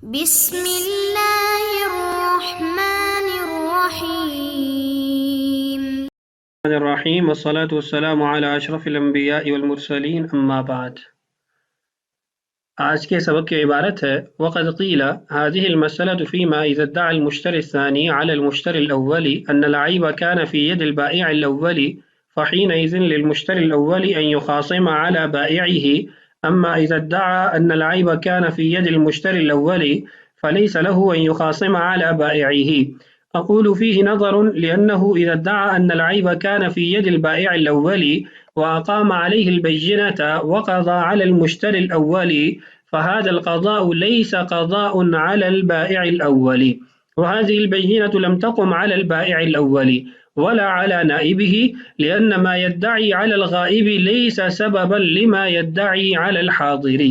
بسم اللہ الرحمن الرحیم الرحیم والصلاة والسلام علی اشرف الانبیاء والمرسلین اما بعد۔ آج کے سبق کی عبارت ہے وقد قیل هذه المسألة فيما إذا ادعى المشتري الثاني على المشتري الأول أن العيب كان في يد البائع الأول فحينئذ للمشتري الأول أن يخاصم على بائعه، أما إذا ادعى أن العيب كان في يد المشتري الأول فليس له أن يخاصم على بائعه. أقول فيه نظر، لأنه إذا ادعى أن العيب كان في يد البائع الأول وأقام عليه البينة وقضى على المشتري الأول فهذا القضاء ليس قضاء على البائع الأول، وهذه البينة لم تقم على البائع الأول ولا على نائبه، لأن ما يدعي على الغائب ليس سببا لما يدعي على الحاضر۔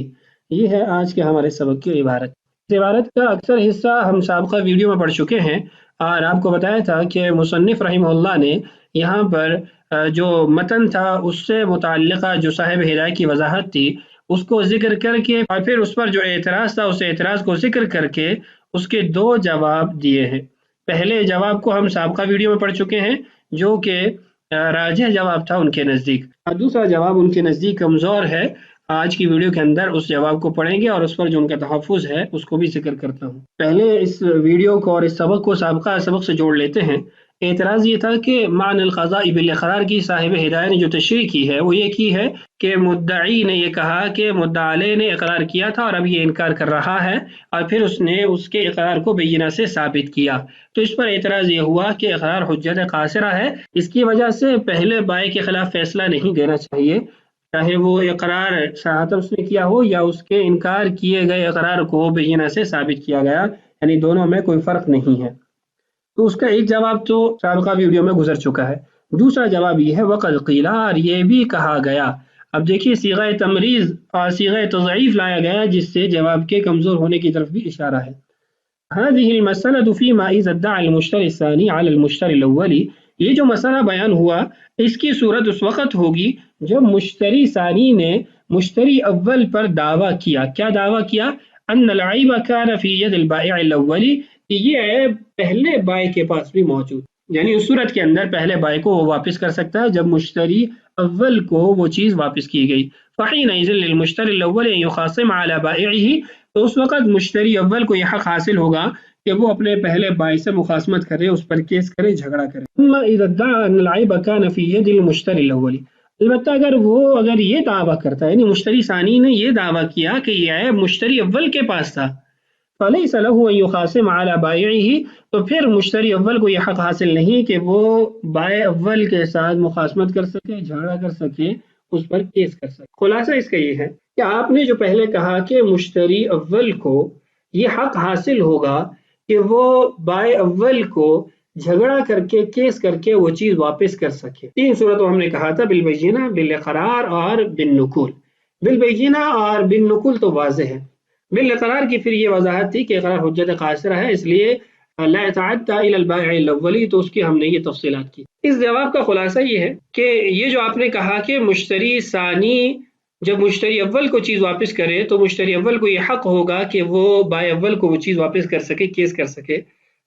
یہ ہے آج کے ہمارے سبق کی عبارت۔ اس عبارت کا اکثر حصہ ہم سابقہ ویڈیو میں پڑھ چکے ہیں اور آپ کو بتایا تھا کہ مصنف رحمہ اللہ نے یہاں پر جو متن تھا اس سے متعلقہ جو صاحب ہدایت کی وضاحت تھی اس کو ذکر کر کے اور پھر اس پر جو اعتراض تھا اس اعتراض کو ذکر کر کے اس کے دو جواب دیے ہیں۔ پہلے جواب کو ہم سابقہ ویڈیو میں پڑھ چکے ہیں جو کہ راجح جواب تھا ان کے نزدیک، اور دوسرا جواب ان کے نزدیک کمزور ہے۔ آج کی ویڈیو کے اندر اس جواب کو پڑھیں گے اور اس پر جو ان کا تحفظ ہے اس کو بھی ذکر کرتا ہوں۔ پہلے اس ویڈیو کو اور اس سبق کو سابقہ سبق سے جوڑ لیتے ہیں۔ اعتراض یہ تھا کہ معنی القضاء بالاقرار کی صاحب ہدایت نے جو تشریح کی ہے وہ یہ کی ہے کہ مدعی نے یہ کہا کہ مدعی علیہ نے اقرار کیا تھا اور اب یہ انکار کر رہا ہے، اور پھر اس نے اس کے اقرار کو بینہ سے ثابت کیا، تو اس پر اعتراض یہ ہوا کہ اقرار حجت قاصرہ ہے، اس کی وجہ سے پہلے بائع کے خلاف فیصلہ نہیں دینا چاہیے، چاہے وہ اقرار صراحتاً اس نے کیا ہو یا اس کے انکار کیے گئے اقرار کو بینہ سے ثابت کیا گیا، یعنی دونوں میں کوئی فرق نہیں ہے۔ تو اس کا ایک جواب تو سابقہ ویڈیو میں گزر چکا ہے۔ دوسرا جواب یہ ہے وقد قیل، اور یہ بھی کہا گیا۔ اب دیکھیے صیغہ تمریض اور صیغہ تضعیف لایا گیا جس سے جواب کے کمزور ہونے کی طرف بھی اشارہ ہے۔ هذه المسألة فيما إذا ادعى المشتري الثاني على المشتري الأول، یہ جو مسئلہ بیان ہوا اس کی صورت اس وقت ہوگی جب مشتری ثانی نے مشتری اول پر دعویٰ کیا۔ کیا دعویٰ کیا؟ ان العیب کان فی ید البائع الاول، یہ عیب پہلے بائع کے پاس بھی موجود، یعنی اس صورت کے اندر پہلے بائع کو وہ واپس کر سکتا ہے جب مشتری اول کو وہ چیز واپس کی گئی۔ فحینئذ للمشتری الاول ان یخاصم علی بائعہ، تو اس وقت مشتری اول کو یہ حق حاصل ہوگا کہ وہ اپنے پہلے بائع سے مخاصمت کرے، اس پر کیس کرے، جھگڑا کرے۔ اما اذا ادعى ان العیب کان فی ید المشتری الاول، البتہ اگر یہ دعویٰ کرتا ہے، یعنی مشتری ثانی نے یہ دعویٰ کیا کہ یہ عیب مشتری اول کے پاس تھا، فلیس لہ ان یخاصم علی بائعہ، تو پھر مشتری اول کو یہ حق حاصل نہیں کہ وہ بائع اول کے ساتھ مخاصمت کر سکے، جھگڑا کر سکے، اس پر کیس کر سکے۔ خلاصہ اس کا یہ ہے کہ آپ نے جو پہلے کہا کہ مشتری اول کو یہ حق حاصل ہوگا کہ وہ بائع اول کو جھگڑا کر کے کیس کر کے وہ چیز واپس کر سکے۔ تین صورتوں ہم نے کہا تھا، بالبینہ، بالاقرار اور بالنقول۔ بالبینہ اور بالنقول تو واضح ہے، بالاقرار کی پھر یہ وضاحت تھی کہ اقرار حجت قاصرہ ہے، اس لیے لا يتعدى الى البائع الاولی، تو اس کی ہم نے یہ تفصیلات کی۔ اس جواب کا خلاصہ یہ ہے کہ یہ جو آپ نے کہا کہ مشتری ثانی جب مشتری اول کو چیز واپس کرے تو مشتری اول کو یہ حق ہوگا کہ وہ بائع اول کو وہ چیز واپس کر سکے، کیس کر سکے۔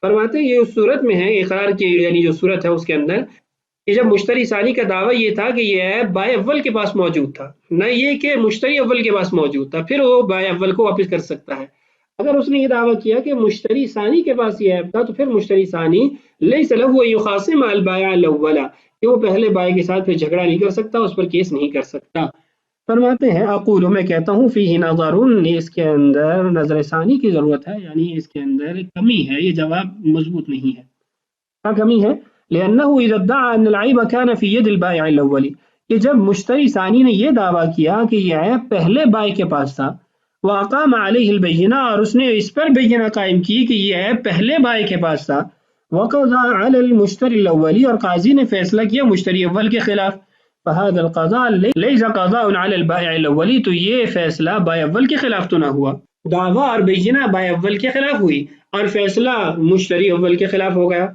فرماتے ہیں یہ اس صورت میں ہے، اقرار کی یعنی جو صورت ہے اس کے اندر، کہ جب مشتری ثانی کا دعویٰ یہ تھا کہ یہ عیب بائع اول کے پاس موجود تھا، نہ یہ کہ مشتری اول کے پاس موجود تھا، پھر وہ بائع اول کو واپس کر سکتا ہے۔ اگر اس نے یہ دعویٰ کیا کہ مشتری ثانی کے پاس یہ عیب تھا تو پھر مشتری ثانی لیس لہ ان یخاصم البائع الاول، کہ وہ پہلے بائع کے ساتھ پھر جھگڑا نہیں کر سکتا، اس پر کیس نہیں کر سکتا۔ فرماتے ہیں اقول، میں کہتا ہوں فیہ نظر، اس کے اندر نظر ثانی کی ضرورت ہے، یعنی اس کے اندر کمی ہے، یہ جواب مضبوط نہیں ہے۔ کیا کمی ہے؟ لأنه اذا ادعى ان العیب کان فی ید البائع الاول، کہ جب مشتری ثانی نے یہ دعویٰ کیا کہ یہ عیب پہلے بائع کے پاس تھا، وأقام علیہ البینہ، اور اس نے اس پر بینہ قائم کی کہ یہ عیب پہلے بائع کے پاس تھا، وقضى علی المشتری الاول، اور قاضی نے فیصلہ کیا مشتری اول کے خلاف، فهذا القضاء ليس قضاء على البائع الاول، تو یہ فیصلہ بائع اول کے خلاف تو نہ ہوا، دعویٰ اور بینہ بائع اول کے خلاف ہوئی اور فیصلہ مشتری اول کے خلاف ہو گیا،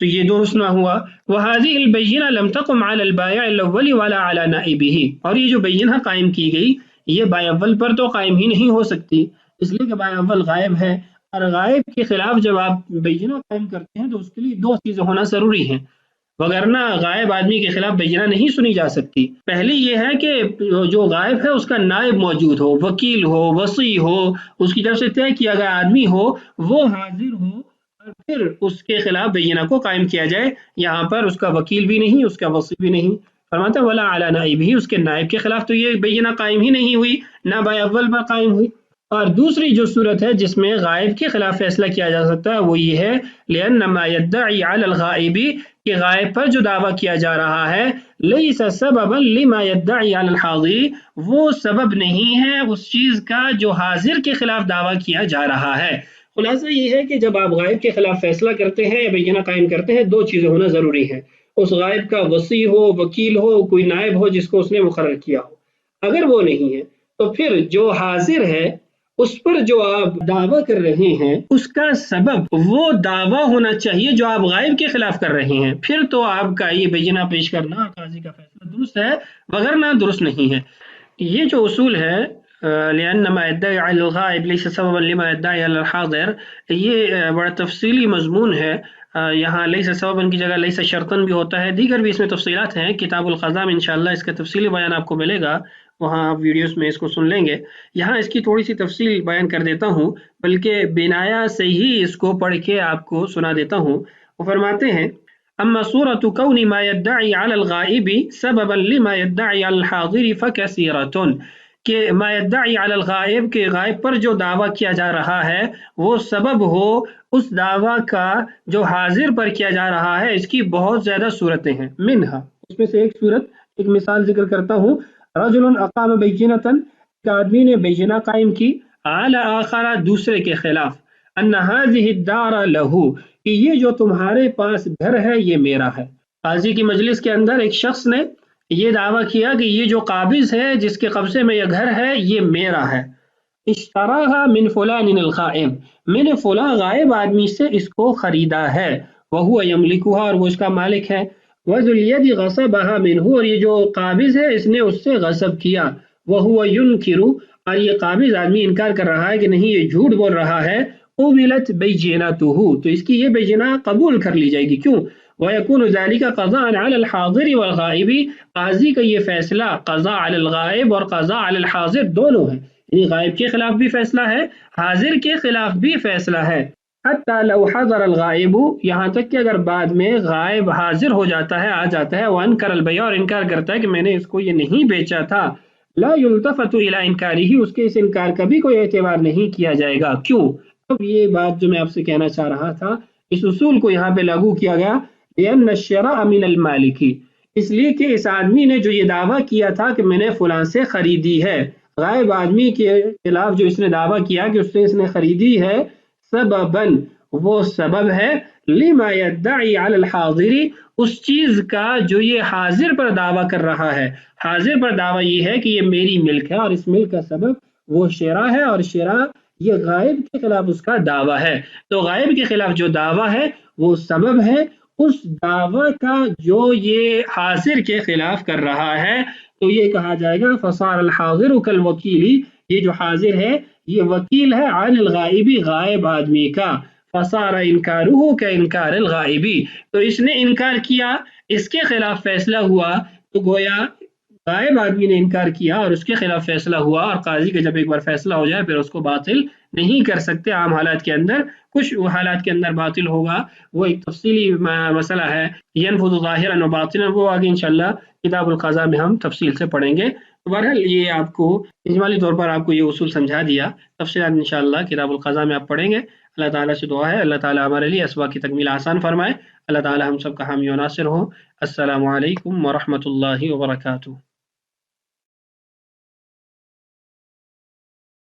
تو یہ درست نہ ہوا۔ وهذه البینہ لم تقم على البائع الاول ولا على نائبه، اور یہ جو بینہ قائم کی گئی یہ بائع اول پر تو قائم ہی نہیں ہو سکتی، اس لیے کہ بائع اول غائب ہے، اور غائب کے خلاف جب آپ بینہ قائم کرتے ہیں تو اس کے لیے دو چیزیں ہونا ضروری ہیں، وگرنہ غائب آدمی کے خلاف بینہ نہیں سنی جا سکتی۔ پہلی یہ ہے کہ جو غائب ہے اس کا نائب موجود ہو، وکیل ہو، وصی ہو، اس کی طرف سے طے کیا گیا آدمی ہو، وہ حاضر ہو، اور پھر اس کے خلاف بینہ کو قائم کیا جائے۔ یہاں پر اس کا وکیل بھی نہیں، اس کا وصی بھی نہیں، فرماتا ہے ولا علی نائبہ، اس کے نائب کے خلاف تو یہ بینہ قائم ہی نہیں ہوئی، نہ بائع اول پر قائم ہوئی۔ اور دوسری جو صورت ہے جس میں غائب کے خلاف فیصلہ کیا جا سکتا ہے وہ یہ ہے لأن ما يدعي على الغائب، کہ غائب پر جو دعویٰ کیا جا رہا ہے لیس سببا لما يدعي على الحاضر، وہ سبب نہیں ہے اس چیز کا جو حاضر کے خلاف دعویٰ کیا جا رہا ہے۔ خلاصہ یہ ہے کہ جب آپ غائب کے خلاف فیصلہ کرتے ہیں یا بینہ قائم کرتے ہیں، دو چیزیں ہونا ضروری ہے، اس غائب کا وصی ہو، وکیل ہو، کوئی نائب ہو جس کو اس نے مقرر کیا ہو۔ اگر وہ نہیں ہے تو پھر جو حاضر ہے اس پر جو آپ دعویٰ کر رہے ہیں اس کا سبب وہ دعویٰ ہونا چاہیے جو آپ غائب کے خلاف کر رہے ہیں، پھر تو آپ کا یہ بینہ پیش کرنا قاضی کا فیصلہ درست ہے، وگرنہ درست نہیں ہے۔ یہ جو اصول ہے لأن ما يدعي على الغائب ليس سببا لما يدعي على الحاضر، یہ بڑا تفصیلی مضمون ہے۔ یہاں لیس سبباً کی جگہ لیس شرطاً بھی ہوتا ہے، دیگر بھی اس میں تفصیلات ہیں، کتاب القضاء میں انشاءاللہ اس کا تفصیلی بیان آپ کو ملے گا، وہاں آپ ویڈیوز میں اس کو سن لیں گے۔ یہاں اس کی تھوڑی سی تفصیل بیان کر دیتا ہوں، بلکہ بنایا سے ہی اس کو پڑھ کے آپ کو سنا دیتا ہوں۔ وہ فرماتے ہیں اما صورت کون ما يدعي على الغائب سببا لما يدعي على الحاضر فكثيرة، کہ ما يدعي على الغائب کے غائب پر جو دعویٰ کیا جا رہا ہے وہ سبب ہو اس دعویٰ کا جو حاضر پر کیا جا رہا ہے، اس کی بہت زیادہ صورتیں ہیں۔ منہا، اس میں سے ایک صورت، ایک مثال ذکر کرتا ہوں، رجل اقام بینۃ، ایک آدمی نے بینہ قائم کی، علی آخر، دوسرے کے خلاف، ان هذه الدار له، کہ یہ جو تمہارے پاس گھر ہے یہ میرا ہے۔ قاضی کی مجلس کے اندر ایک شخص نے یہ دعویٰ کیا کہ یہ جو قابض ہے جس کے قبضے میں یہ گھر ہے یہ میرا ہے۔ اشتراها من فلان الغائب، میں نے فلاں غائب آدمی سے اس کو خریدا ہے، وہو یملکها، اور وہ اس کا مالک ہے، وذو الید غصبها منہ، اور یہ جو قابض ہے اس نے اس سے غصب کیا، وہو ینکر، اور یہ قابض آدمی انکار کر رہا ہے کہ نہیں یہ جھوٹ بول رہا ہے، قبلت بینۃہ، تو اس کی یہ بینہ قبول کر لی جائے گی، کیوں؟ وَيَكُونُ ذَلِكَ قَضَاءً عَلَى الْحَاضِرِ وَالْغَائِبِ، قاضی کا یہ فیصلہ قضاء علی الغائب اور قضاء علی الحاضر دونوں ہے، یعنی غائب کے خلاف بھی فیصلہ ہے، حاضر کے خلاف بھی فیصلہ ہے۔ حتی لو حضر الغائب، یہاں تک کہ اگر بعد میں غائب حاضر ہو جاتا ہے، آ جاتا ہے، وانکر البیع، اور انکار کرتا ہے کہ میں نے اس کو یہ نہیں بیچا تھا، لا یلتفت الی انکارہ، اس کے اس انکار کا بھی کوئی اعتبار نہیں کیا جائے گا، کیوں؟ اب یہ بات جو میں آپ سے کہنا چاہ رہا تھا، اس اصول کو یہاں پہ لاگو کیا گیا، لأن الشراء من المالک، اس لیے کہ اس آدمی نے جو یہ دعویٰ کیا تھا کہ میں نے فلاں سے خریدی ہے، غائب آدمی کے خلاف جو اس نے دعویٰ کیا کہ اس سے اس نے خریدی ہے، سبباً، وہ سبب ہے، لما يدعي على الحاضر، اس چیز کا جو یہ حاضر پر دعویٰ کر رہا ہے، حاضر پر دعویٰ یہ ہے کہ یہ میری ملک ہے، اور اس ملک کا سبب وہ شراء ہے، اور شراء یہ غائب کے خلاف اس کا دعویٰ ہے، تو غائب کے خلاف جو دعویٰ ہے وہ سبب ہے اس دعویٰ کا جو یہ حاضر کے خلاف کر رہا ہے، تو یہ کہا جائے گا فصار الحاضر کالوکیل، یہ جو حاضر ہے یہ وکیل ہے عن الغائب، غائب آدمی کا، فصار انکارہ کانکار الغائب، تو اس نے انکار کیا، اس کے خلاف فیصلہ ہوا، تو گویا غائب آدمی نے انکار کیا اور اس کے خلاف فیصلہ ہوا، اور قاضی کا جب ایک بار فیصلہ ہو جائے پھر اس کو باطل نہیں کر سکتے۔ عام حالات کے اندر، کچھ حالات کے اندر باطل ہوگا، وہ ایک تفصیلی مسئلہ ہے، ینفذ ظاہرا و باطنا، وہ آگے انشاءاللہ کتاب القضاء میں ہم تفصیل سے پڑھیں گے۔ بہرحال یہ آپ کو اجمالی طور پر آپ کو یہ اصول سمجھا دیا، تفصیلات انشاءاللہ کتاب القضاء میں آپ پڑھیں گے۔ اللہ تعالیٰ سے دعا ہے اللہ تعالیٰ ہمارے لیے اسباق کی تکمیل آسان فرمائے، اللہ تعالیٰ ہم سب کا حامی و ناصر ہو۔ السلام علیکم ورحمۃ اللہ وبرکاتہ۔